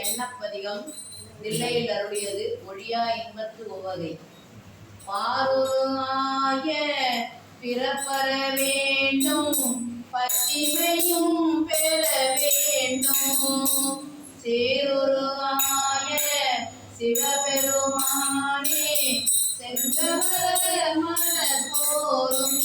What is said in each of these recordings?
எண்ணப்பதிகம் தில்லையில் அருளியது ஒழியா இன்பத்து உவகை. பாருமாய பிறப்பற வேண்டும் பச்சிமையும் பெற வேண்டும் சேருருவாய சிவபெருமானே செங்கமல மலர் போலும்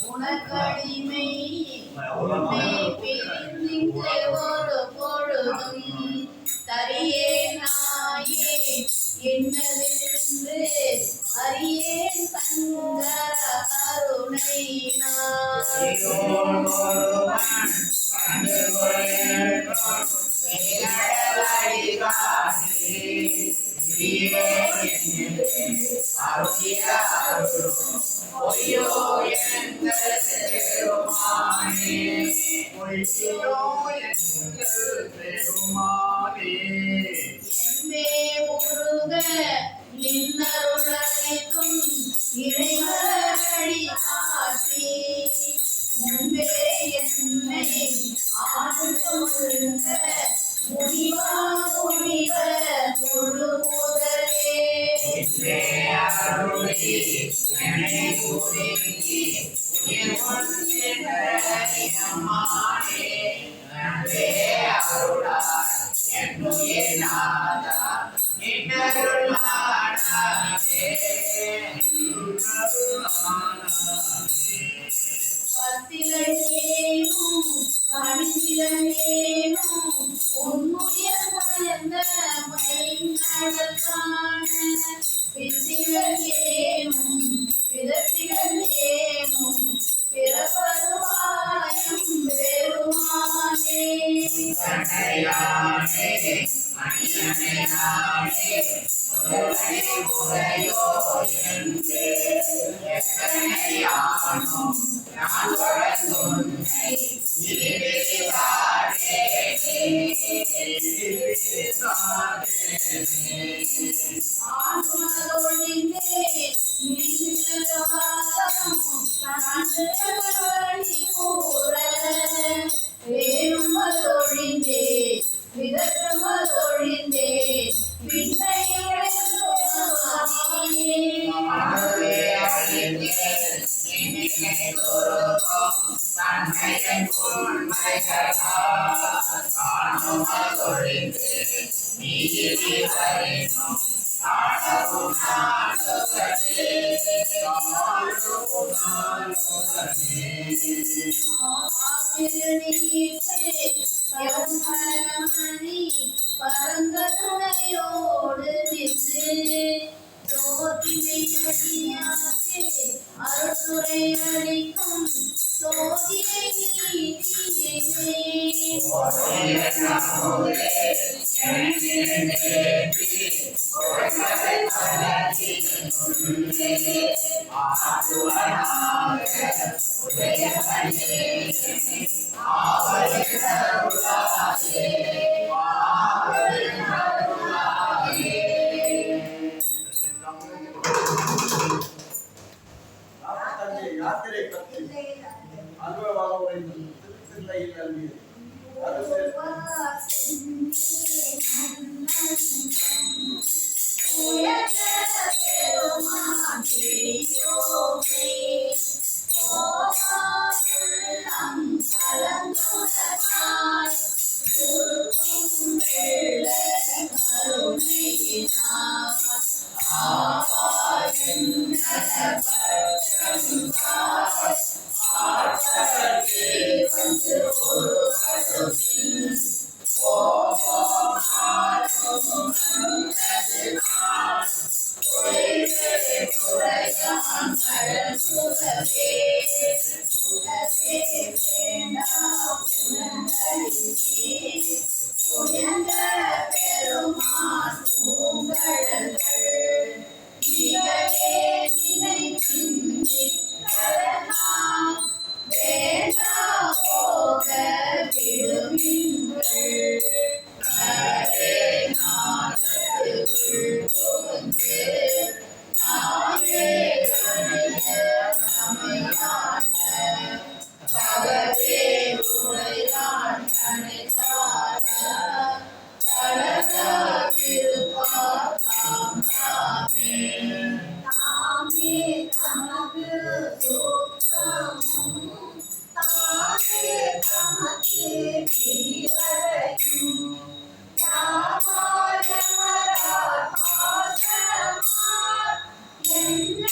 உனக்கடிமை ஒரு பொழுதும் தரியே நாயே என்னதென்று அறியேன் சங்கர கருணை நின்னருளைக்கும் இறைவழி ஆசி முன்பே என்னை ஆழ்ந்த முடிவா முடிவ முழு முதலே பத்திலேனும் பணிந்திலேனும் உன்னுடைய பயந்த பைங்கடல் காண பிசிலேனும் விதத்திலேனும் பிறப்பருவாயம் பெருமானே பரங்கருணையோடு அருத்துறை அளிக்கும் சோதியை யாத்திரை பற்றி அனுபவமாக திருச்சில்லையில் அருளியது. உயர்ந்த பெருமான் பூங்கடல்கள் மிகவே நினைக்கின்றதனால் வேண்டா போக விடுமின்கள் கரே நாதத்துக்குள் புகுந்து நாவே கணிய நமையாண்ட பகவே உடையான் அணைத்தார கடலா திருப்பார் தாம் தாமே தாமே தமக்கு சூத்திரமும் தாமே தமக்கு விரிவரையும் யாமாயமரார் பாசமார் என்ன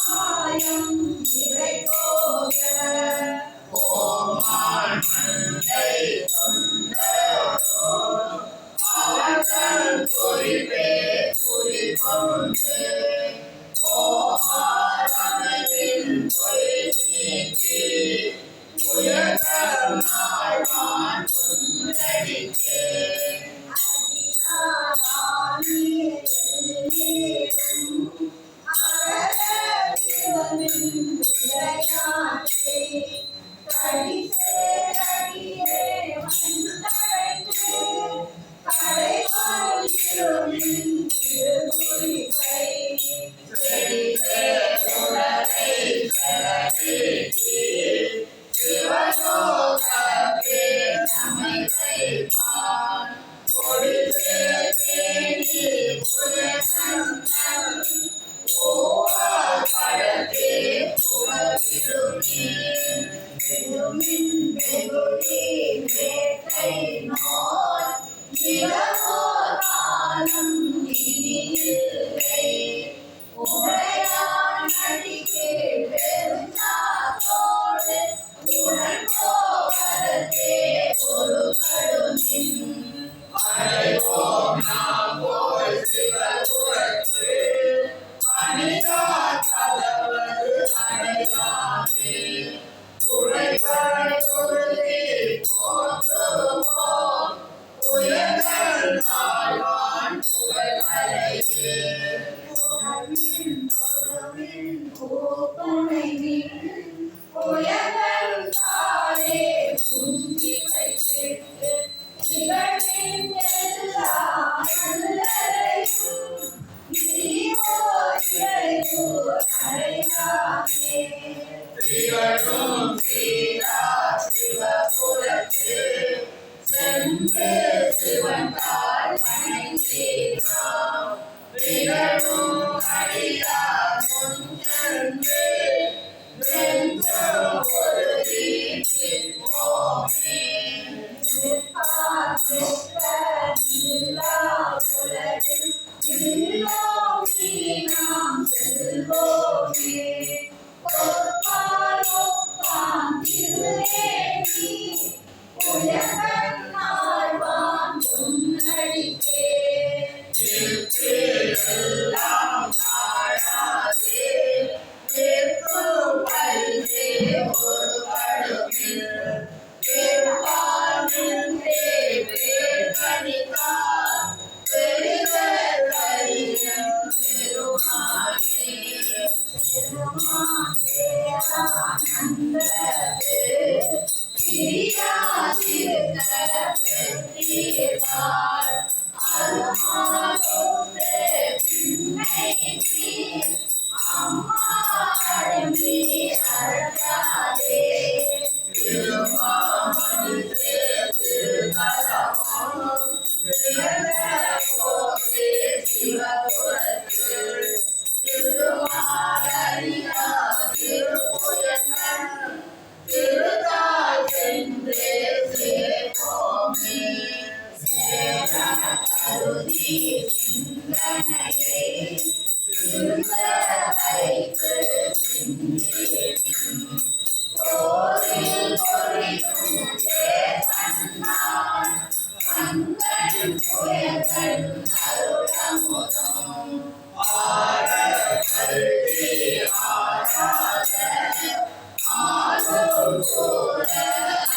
மாயம் இவை போக ஓமான் மந்தை தொண்டரோ அவர்கள் குறிப்பே குறிக்கொண்டு ஓமாரமின் பொய் நீக்கி உயர்ந்த நாள்வான் குன்றடிக்கே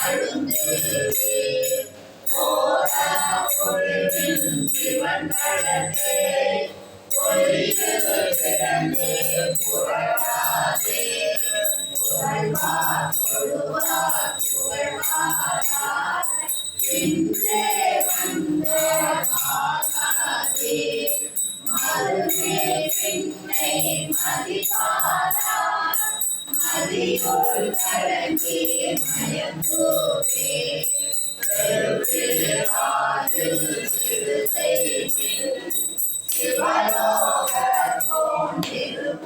அழுந்து ஓரா பொருளின் சிவன் கடலே ஒளியில் பிறந்தே புகழாதே புகழ்வார் தொழுவார் புகழ்வாராய் இன்றே வந்த ஆகாதே மருமே பின்னை மதிப்பாராய் மதியோர் கடங்கே மயங்கூரே பெருவிழாவில் சிறுசெய்தில் சிவலோகர் போன்றிருபுயங்கள்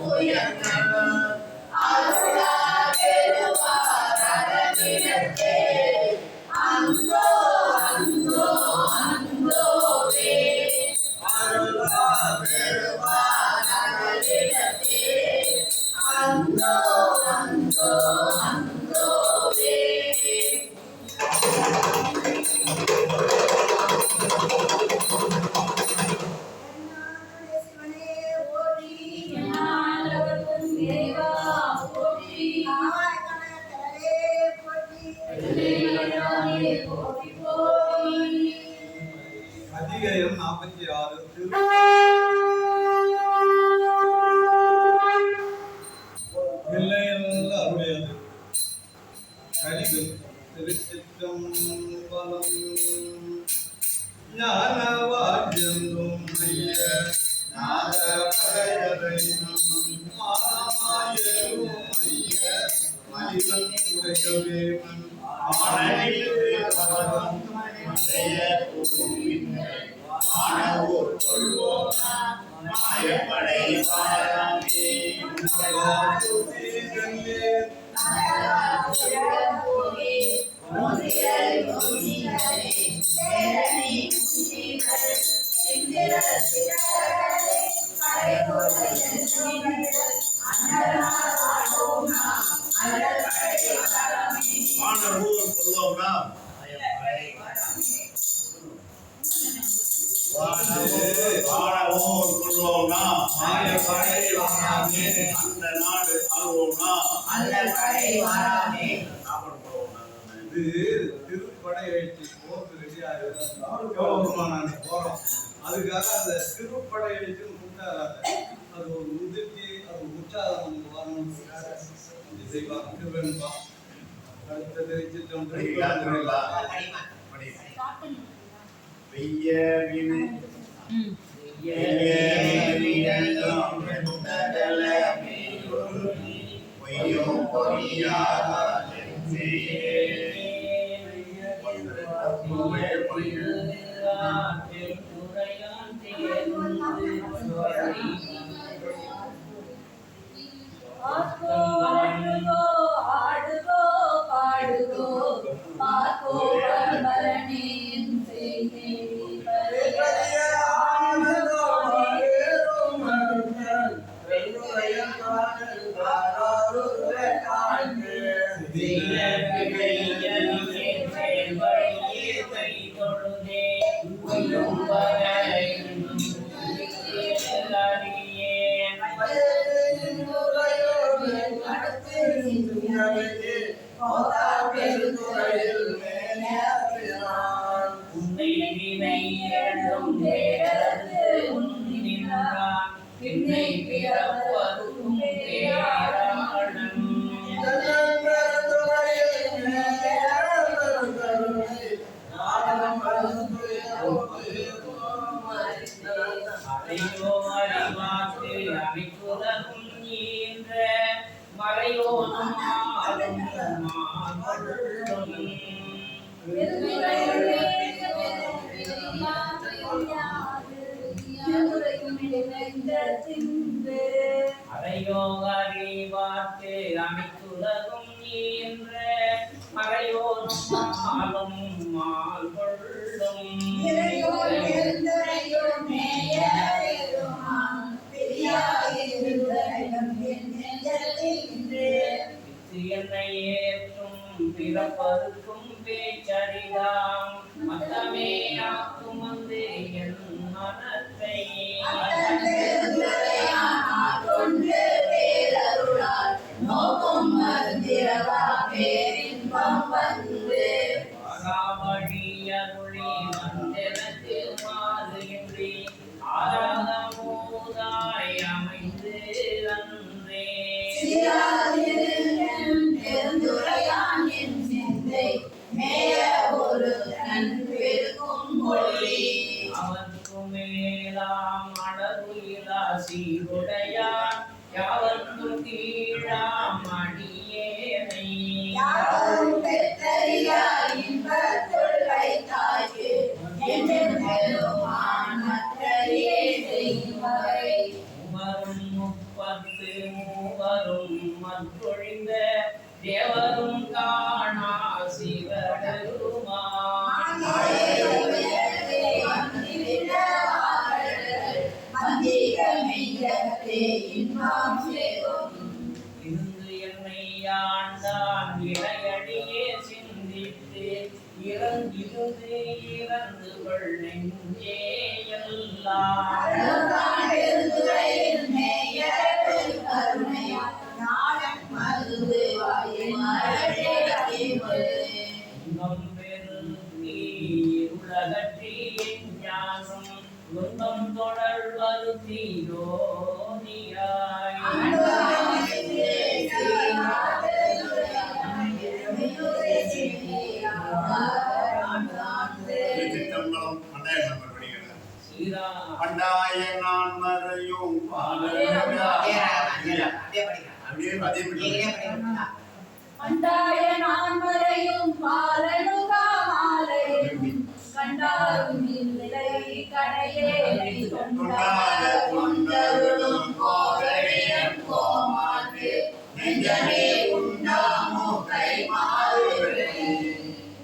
அருளார் பெறுவார் அரவிடத்தே அந்தோ அந்தோ அந்தோவே அருளார் பெறுவார் அரவிடத்தே அந்தோ அந்தோ அந்தோவே அதிகாரம் 46 எல்லையல்ல அருடையது கலிகள் திருச்சிற்றம்பலம் ஞானவாஜ்யம் ஐய நாதபயரையும் மானமாயும் ஐய மனிதன் உடையவேவன் ஆனவோர் கொள்வோமா மாயப்படை வாராமே ஆனவோர் கொள்வோமா வாழவோம் கொள்வோம்னா மாயப்படை வாராமே அந்த நாடு ஆள்வோம்னா அந்த படை வாராமே இது திருப்படை எழுச்சி போட்டு ரெடியாக போறோம் அதுக்காக அந்த திருப்படை எழுச்சின்னு கூட்டாராங்க அது ஒரு முதிர்ச்சி அது உற்சாகம் வரணும்னுக்காக செய்வாங்க வேணும்பா அடுத்த தெரிஞ்சிட்டோம் ஆடுகோ பாடுகோ பார்க்கோ பரணேன் செய்தே பின்னை பிறப்பதும் பேராளன் அதையோ அறிவாக்கு அனைத்துலகும் ஈன்ற மறையோனும் ஆளும் மாபொருளும் அதையோ அறிவாக்கு அனைத்துலகும் ஈன்ற மறையோனும் ஆளும் மாபொருளும் என்னை ஏற்றும் பிறப்பருக்கும் பேச்சறிதாம் மத்தமே ஆக்கும் வந்து என் மனத்தை நோக்கும் மருந்திரவா பேரின்பம் வந்து வழியருளி வந்தெனக்கு மாறு இன்றி ஆராதமோதாய் அமைந்து அன்றே பெருந்துரையான் என் சிந்தை மேய ஒரு தன் பெருக்கும் மொழி அவர்க்கும் மேலாம் அழகுயிலா சீருடையான் யாவர்க்கும் கீழாம் அடியேனை யாரும் பெற்றறியா இன்பத்துள் வைத்தாய்க்கு என்றும் பெருமான் மற்றறியே செய்வரை மூவரும் முப்பத்து மூவரும் மற்றொழிந்த தேவரும் காணா சிவபெருமான் இருந்து என்னை ஆண்டான் இடையடியே சிந்தித்து இறந்து கொள் நெஞ்சே எல்லாம் துன்பம் பெருங்கி உலகற்றி ஞானம் துன்பம் தொடர்வது தீரோனியாய் பண்டாய நான் மறையும் அண்டாய நான் மறையும் பாலனுகா மாலையும் கண்டாரும் இல்லை கடையே கொண்டாட கொண்டருளும் கோகடியம் கோமாற்று நெஞ்சமே உண்டாமோ கை மாறுகிறே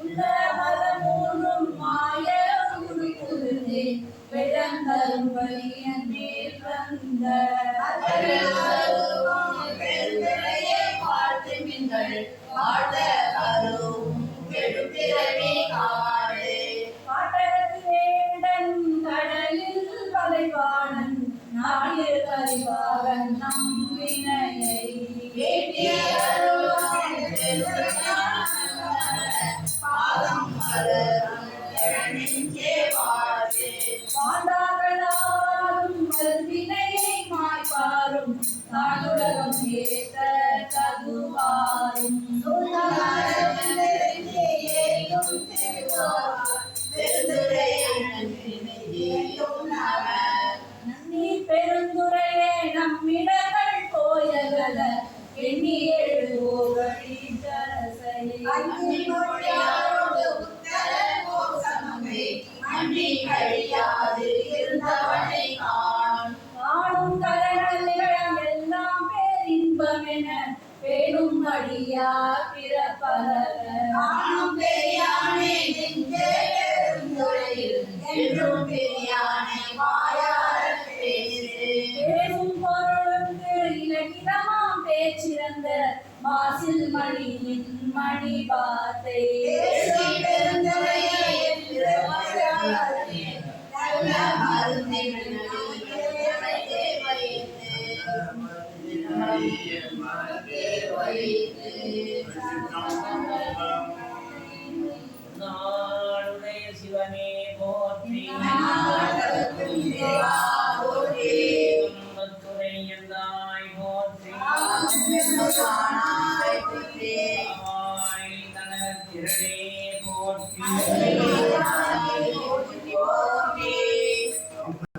உண்டமதமூன்றும் மாய உருக்குருந்தே வெள்ளந்தரும் வலியன் நீர் வந்த பெருந்திரையே வாழ்த்து மின்கள் வாழ்த்த கரும் கெடுப்பிறவி காடு பாட்டகத்து வேடன் கடலில் வலைவாணன் நாடிய கரிவாகன் நம்பினையை வேண்டிய பாதம் மாண்டாகளாரும் கல்வினையை மாய்ப்பாரும் நாடுலகம் ஏத்த கதுவாரும் நன்னி பெருந்துரையே நம்மிடங்கள் போயகல எண்ணி எழுவோகடி தரசையை காணும் கரணங்கள் எல்லாம் பேரின்பமென பேணும் அடியா பிறப்பலர காணும் பெரியானே நெஞ்சே பெருந்துரையில் என்றும் பெரியானை வாயார பேசும் பொருளுக்கு இலக்கியமாம் பேச்சிறந்த மாசில் மணியின் மணி பாத்தை நாளுடைய சிவனே போற்றி துறை எந்தாய் போற்றி ஆய் கனகத்திரளே போற்றி